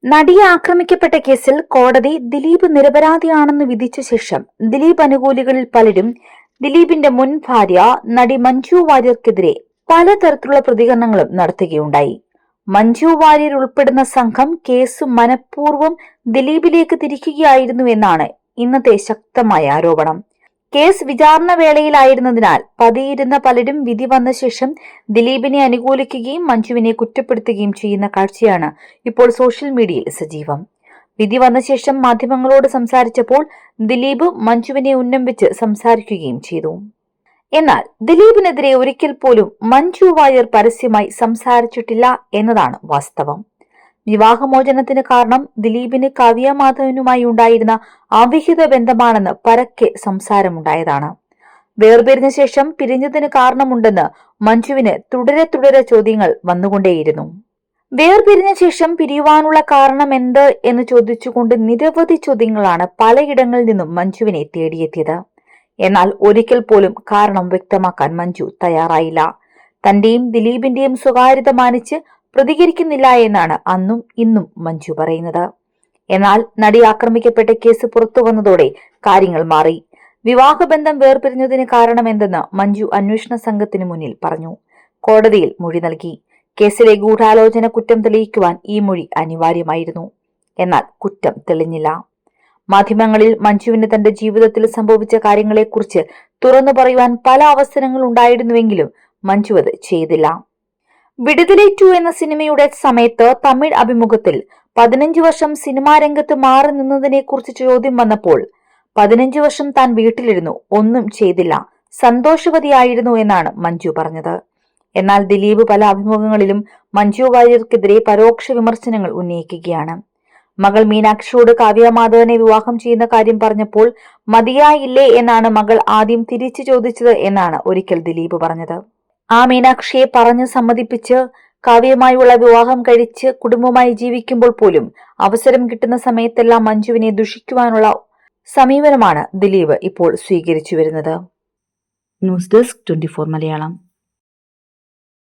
നടിയെ ആക്രമിക്കപ്പെട്ട കേസിൽ കോടതി ദിലീപ് നിരപരാധിയാണെന്ന് വിധിച്ച ശേഷം ദിലീപ് അനുകൂലികളിൽ പലരും ദിലീപിന്റെ മുൻ ഭാര്യ നടി മഞ്ജു വാര്യർക്കെതിരെ പലതരത്തിലുള്ള പ്രതികരണങ്ങളും നടത്തുകയുണ്ടായി. മഞ്ജു വാര്യർ ഉൾപ്പെടുന്ന സംഘം കേസ് മനഃപൂർവ്വം ദിലീപിലേക്ക് തിരിക്കുകയായിരുന്നുവെന്നാണ് ഇന്നത്തെ ശക്തമായ ആരോപണം. കേസ് വിചാരണ വേളയിലായിരുന്നതിനാൽ പതിയിരുന്ന പലരും വിധി വന്ന ശേഷം ദിലീപിനെ അനുകൂലിക്കുകയും മഞ്ജുവിനെ കുറ്റപ്പെടുത്തുകയും ചെയ്യുന്ന കാഴ്ചയാണ് ഇപ്പോൾ സോഷ്യൽ മീഡിയയിൽ സജീവം. വിധി വന്ന ശേഷം മാധ്യമങ്ങളോട് സംസാരിച്ചപ്പോൾ ദിലീപ് മഞ്ജുവിനെ ഉന്നം വെച്ച് സംസാരിക്കുകയും ചെയ്തു. എന്നാൽ ദിലീപിനെതിരെ ഒരിക്കൽ പോലും മഞ്ജു വാര്യർ പരസ്യമായി സംസാരിച്ചിട്ടില്ല എന്നതാണ് വാസ്തവം. വിവാഹമോചനത്തിന് കാരണം ദിലീപിന് കാവ്യ മാധവനുമായി ഉണ്ടായിരുന്ന അവിഹിത ബന്ധമാണെന്ന് പരക്കെ സംസാരമുണ്ടായതാണ്. വേർപിരിഞ്ഞ ശേഷം പിരിഞ്ഞതിന് കാരണമുണ്ടെന്ന് മഞ്ജുവിന് തുടരെ ചോദ്യങ്ങൾ വന്നുകൊണ്ടേയിരുന്നു. വേർപിരിഞ്ഞ ശേഷം പിരിയുവാനുള്ള കാരണം എന്ത് എന്ന് ചോദിച്ചുകൊണ്ട് നിരവധി ചോദ്യങ്ങളാണ് പലയിടങ്ങളിൽ നിന്നും മഞ്ജുവിനെ തേടിയെത്തിയത്. എന്നാൽ ഒരിക്കൽ പോലും കാരണം വ്യക്തമാക്കാൻ മഞ്ജു തയ്യാറായില്ല. തന്റെയും ദിലീപിന്റെയും സ്വകാര്യത മാനിച്ച് പ്രതികരിക്കുന്നില്ല എന്നാണ് അന്നും ഇന്നും മഞ്ജു പറയുന്നത്. എന്നാൽ നടി ആക്രമിക്കപ്പെട്ട കേസ് പുറത്തു വന്നതോടെ കാര്യങ്ങൾ മാറി. വിവാഹബന്ധം വേർപിരിഞ്ഞതിന് കാരണമെന്തെന്ന് മഞ്ജു അന്വേഷണ സംഘത്തിന് മുന്നിൽ പറഞ്ഞു. കോടതിയിൽ മൊഴി നൽകി. കേസിലെ ഗൂഢാലോചന കുറ്റം തെളിയിക്കുവാൻ ഈ മൊഴി അനിവാര്യമായിരുന്നു. എന്നാൽ കുറ്റം തെളിഞ്ഞില്ല. മാധ്യമങ്ങളിൽ മഞ്ജുവിന് തന്റെ ജീവിതത്തിൽ സംഭവിച്ച കാര്യങ്ങളെക്കുറിച്ച് തുറന്നു പറയുവാൻ പല അവസരങ്ങൾ ഉണ്ടായിരുന്നുവെങ്കിലും മഞ്ജു അത് ചെയ്തില്ല. വിടുതലൈ 2 എന്ന സിനിമയുടെ സമയത്ത് തമിഴ് അഭിമുഖത്തിൽ 15 വർഷം സിനിമാ രംഗത്ത് മാറി നിന്നതിനെ കുറിച്ച് ചോദ്യം വന്നപ്പോൾ 15 വർഷം താൻ വീട്ടിലിരുന്നു, ഒന്നും ചെയ്തില്ല, സന്തോഷവതിയായിരുന്നു എന്നാണ് മഞ്ജു പറഞ്ഞത്. എന്നാൽ ദിലീപ് പല അഭിമുഖങ്ങളിലും മഞ്ജു വാര്യർക്കെതിരെ പരോക്ഷ വിമർശനങ്ങൾ ഉന്നയിക്കുകയാണ്. മകൾ മീനാക്ഷിയോട് കാവ്യ മാധവനെ വിവാഹം ചെയ്യുന്ന കാര്യം പറഞ്ഞപ്പോൾ മതിയായില്ലേ എന്നാണ് മകൾ ആദ്യം തിരിച്ചു ചോദിച്ചത് എന്നാണ് ഒരിക്കൽ ദിലീപ് പറഞ്ഞത്. ആ മീനാക്ഷിയെ പറഞ്ഞ് സമ്മതിപ്പിച്ച് കാവ്യമായുള്ള വിവാഹം കഴിച്ച് കുടുംബമായി ജീവിക്കുമ്പോൾ പോലും അവസരം കിട്ടുന്ന സമയത്തെല്ലാം മഞ്ജുവിനെ ദുഷിക്കുവാനുള്ള സമീപനമാണ് ദിലീപ് ഇപ്പോൾ സ്വീകരിച്ചു വരുന്നത്. News desk 24 Malayalam.